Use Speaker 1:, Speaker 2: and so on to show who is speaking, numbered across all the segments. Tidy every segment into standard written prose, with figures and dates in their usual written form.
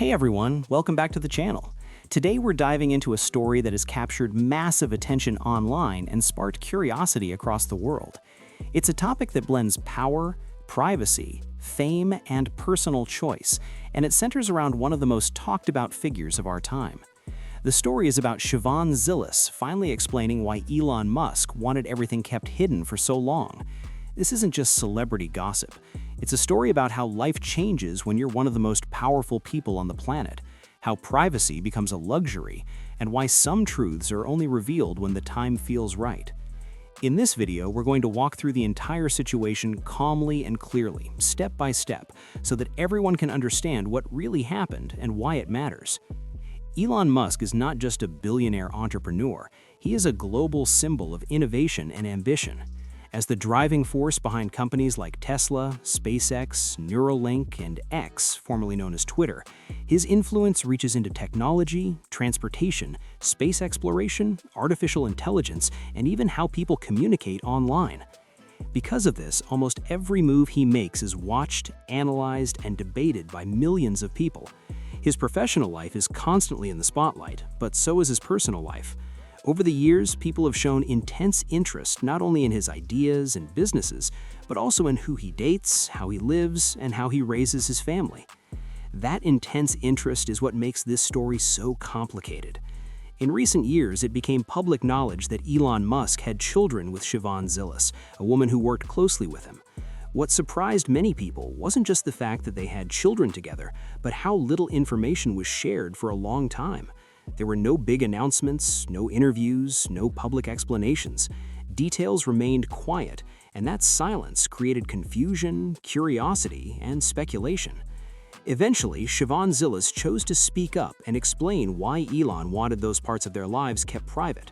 Speaker 1: Hey everyone, welcome back to the channel. Today we're diving into a story that has captured massive attention online and sparked curiosity across the world. It's a topic that blends power, privacy, fame, and personal choice, and it centers around one of the most talked about figures of our time. The story is about Shivon Zilis finally explaining why Elon Musk wanted everything kept hidden for so long. This isn't just celebrity gossip. It's a story about how life changes when you're one of the most powerful people on the planet, how privacy becomes a luxury, and why some truths are only revealed when the time feels right. In this video, we're going to walk through the entire situation calmly and clearly, step by step, so that everyone can understand what really happened and why it matters. Elon Musk is not just a billionaire entrepreneur, he is a global symbol of innovation and ambition. As the driving force behind companies like Tesla, SpaceX, Neuralink, and X, formerly known as Twitter, his influence reaches into technology, transportation, space exploration, artificial intelligence, and even how people communicate online. Because of this, almost every move he makes is watched, analyzed, and debated by millions of people. His professional life is constantly in the spotlight, but so is his personal life. Over the years, people have shown intense interest not only in his ideas and businesses, but also in who he dates, how he lives, and how he raises his family. That intense interest is what makes this story so complicated. In recent years, it became public knowledge that Elon Musk had children with Shivon Zilis, a woman who worked closely with him. What surprised many people wasn't just the fact that they had children together, but how little information was shared for a long time. There were no big announcements, no interviews, no public explanations. Details remained quiet, and that silence created confusion, curiosity, and speculation. Eventually, Shivon Zilis chose to speak up and explain why Elon wanted those parts of their lives kept private.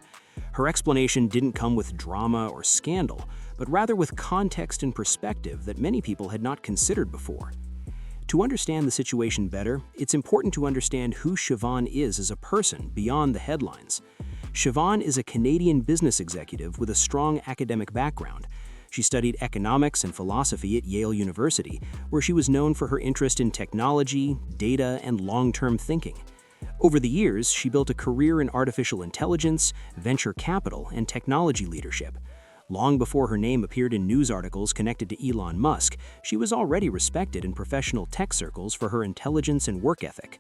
Speaker 1: Her explanation didn't come with drama or scandal, but rather with context and perspective that many people had not considered before. To understand the situation better, it's important to understand who Shivon is as a person beyond the headlines. Shivon is a Canadian business executive with a strong academic background. She studied economics and philosophy at Yale University, where she was known for her interest in technology, data, and long-term thinking. Over the years, she built a career in artificial intelligence, venture capital, and technology leadership. Long before her name appeared in news articles connected to Elon Musk, she was already respected in professional tech circles for her intelligence and work ethic.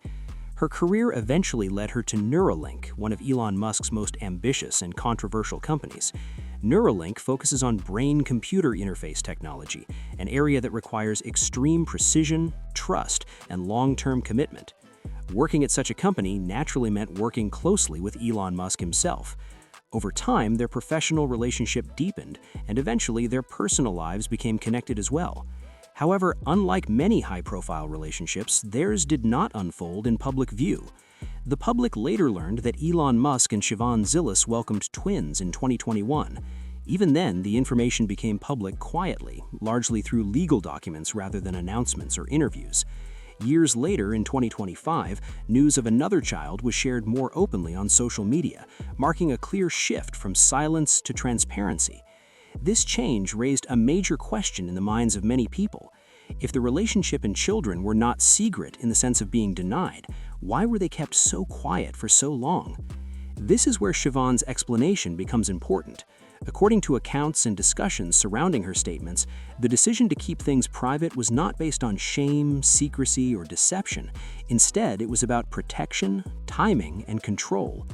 Speaker 1: Her career eventually led her to Neuralink, one of Elon Musk's most ambitious and controversial companies. Neuralink focuses on brain-computer interface technology, an area that requires extreme precision, trust, and long-term commitment. Working at such a company naturally meant working closely with Elon Musk himself. Over time, their professional relationship deepened, and eventually their personal lives became connected as well. However, unlike many high-profile relationships, theirs did not unfold in public view. The public later learned that Elon Musk and Shivon Zilis welcomed twins in 2021. Even then, the information became public quietly, largely through legal documents rather than announcements or interviews. Years later, in 2025, news of another child was shared more openly on social media, marking a clear shift from silence to transparency. This change raised a major question in the minds of many people. If the relationship and children were not secret in the sense of being denied, why were they kept so quiet for so long? This is where Shivon's explanation becomes important. According to accounts and discussions surrounding her statements, the decision to keep things private was not based on shame, secrecy, or deception. Instead, it was about protection, timing, and control.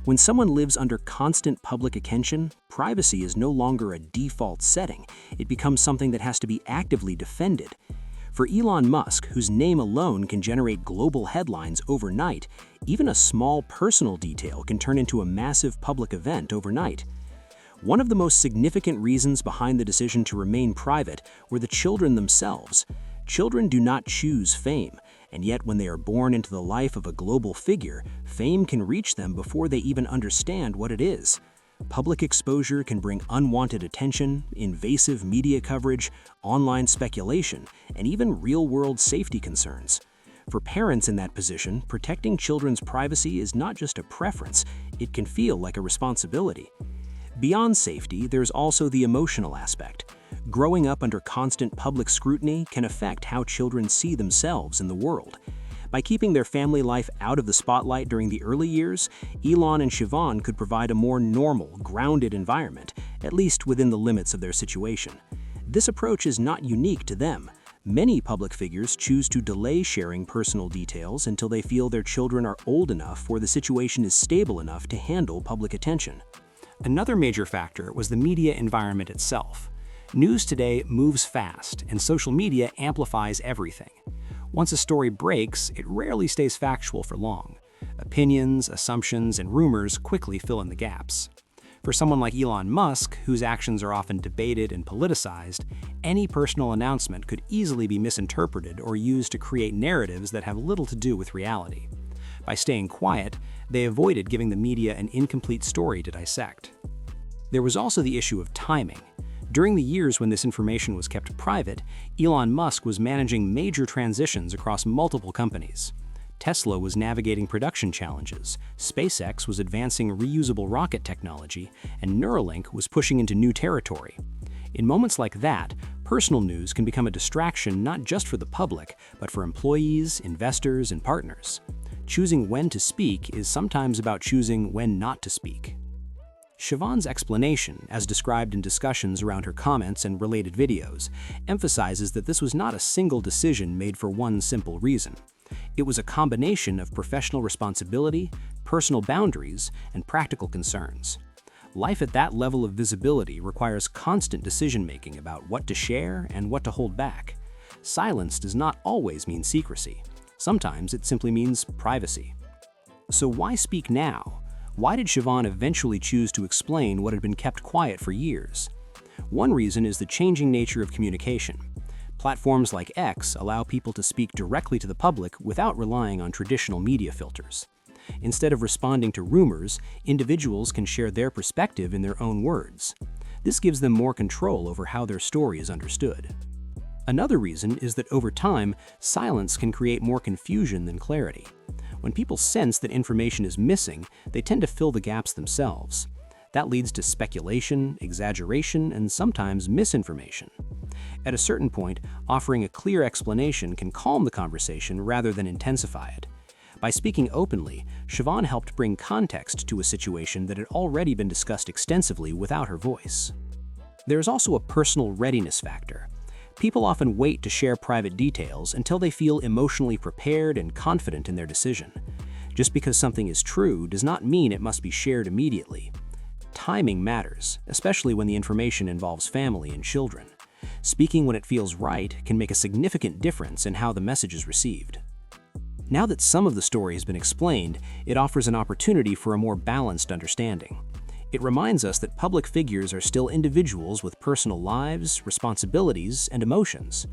Speaker 1: When someone lives under constant public attention, privacy is no longer a default setting. It becomes something that has to be actively defended. For Elon Musk, whose name alone can generate global headlines overnight, even a small personal detail can turn into a massive public event overnight. One of the most significant reasons behind the decision to remain private were the children themselves. Children do not choose fame, and yet when they are born into the life of a global figure, fame can reach them before they even understand what it is. Public exposure can bring unwanted attention, invasive media coverage, online speculation, and even real-world safety concerns. For parents in that position, protecting children's privacy is not just a preference, it can feel like a responsibility. Beyond safety, there's also the emotional aspect. Growing up under constant public scrutiny can affect how children see themselves in the world. By keeping their family life out of the spotlight during the early years, Elon and Shivon could provide a more normal, grounded environment, at least within the limits of their situation. This approach is not unique to them. Many public figures choose to delay sharing personal details until they feel their children are old enough or the situation is stable enough to handle public attention. Another major factor was the media environment itself. News today moves fast, and social media amplifies everything. Once a story breaks, it rarely stays factual for long. Opinions, assumptions, and rumors quickly fill in the gaps. For someone like Elon Musk, whose actions are often debated and politicized, any personal announcement could easily be misinterpreted or used to create narratives that have little to do with reality. By staying quiet, they avoided giving the media an incomplete story to dissect. There was also the issue of timing. During the years when this information was kept private, Elon Musk was managing major transitions across multiple companies. Tesla was navigating production challenges, SpaceX was advancing reusable rocket technology, and Neuralink was pushing into new territory. In moments like that, personal news can become a distraction not just for the public, but for employees, investors, and partners. Choosing when to speak is sometimes about choosing when not to speak. Shivon's explanation, as described in discussions around her comments and related videos, emphasizes that this was not a single decision made for one simple reason. It was a combination of professional responsibility, personal boundaries, and practical concerns. Life at that level of visibility requires constant decision-making about what to share and what to hold back. Silence does not always mean secrecy. Sometimes it simply means privacy. So why speak now? Why did Shivon eventually choose to explain what had been kept quiet for years? One reason is the changing nature of communication. Platforms like X allow people to speak directly to the public without relying on traditional media filters. Instead of responding to rumors, individuals can share their perspective in their own words. This gives them more control over how their story is understood. Another reason is that over time, silence can create more confusion than clarity. When people sense that information is missing, they tend to fill the gaps themselves. That leads to speculation, exaggeration, and sometimes misinformation. At a certain point, offering a clear explanation can calm the conversation rather than intensify it. By speaking openly, Shivon helped bring context to a situation that had already been discussed extensively without her voice. There is also a personal readiness factor. People often wait to share private details until they feel emotionally prepared and confident in their decision. Just because something is true does not mean it must be shared immediately. Timing matters, especially when the information involves family and children. Speaking when it feels right can make a significant difference in how the message is received. Now that some of the story has been explained, it offers an opportunity for a more balanced understanding. It reminds us that public figures are still individuals with personal lives, responsibilities, and emotions.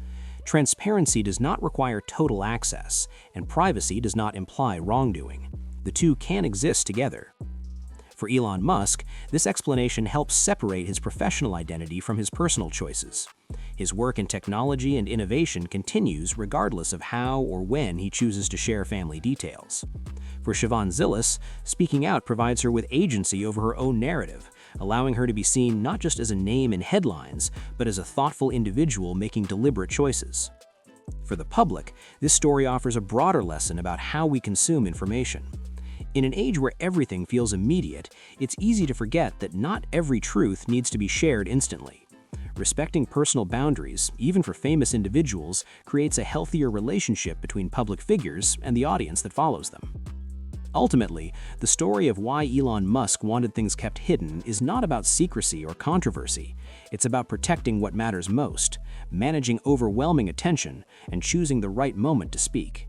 Speaker 1: Transparency does not require total access, and privacy does not imply wrongdoing. The two can exist together. For Elon Musk, this explanation helps separate his professional identity from his personal choices. His work in technology and innovation continues regardless of how or when he chooses to share family details. For Shivon Zilis, speaking out provides her with agency over her own narrative, allowing her to be seen not just as a name in headlines, but as a thoughtful individual making deliberate choices. For the public, this story offers a broader lesson about how we consume information. In an age where everything feels immediate, it's easy to forget that not every truth needs to be shared instantly. Respecting personal boundaries, even for famous individuals, creates a healthier relationship between public figures and the audience that follows them. Ultimately, the story of why Elon Musk wanted things kept hidden is not about secrecy or controversy. It's about protecting what matters most, managing overwhelming attention, and choosing the right moment to speak.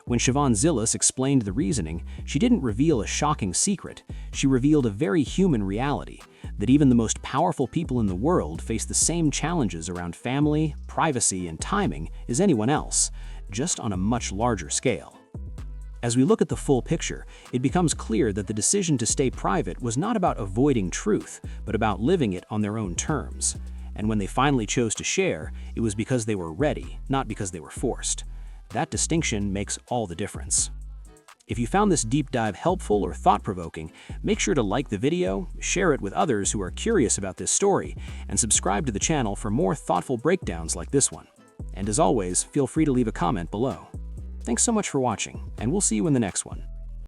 Speaker 1: When Shivon Zilis explained the reasoning, she didn't reveal a shocking secret. She revealed a very human reality, that even the most powerful people in the world face the same challenges around family, privacy, and timing as anyone else, just on a much larger scale. As we look at the full picture, it becomes clear that the decision to stay private was not about avoiding truth, but about living it on their own terms. And when they finally chose to share, it was because they were ready, not because they were forced. That distinction makes all the difference. If you found this deep dive helpful or thought-provoking, make sure to like the video, share it with others who are curious about this story, and subscribe to the channel for more thoughtful breakdowns like this one. And as always, feel free to leave a comment below. Thanks so much for watching, and we'll see you in the next one.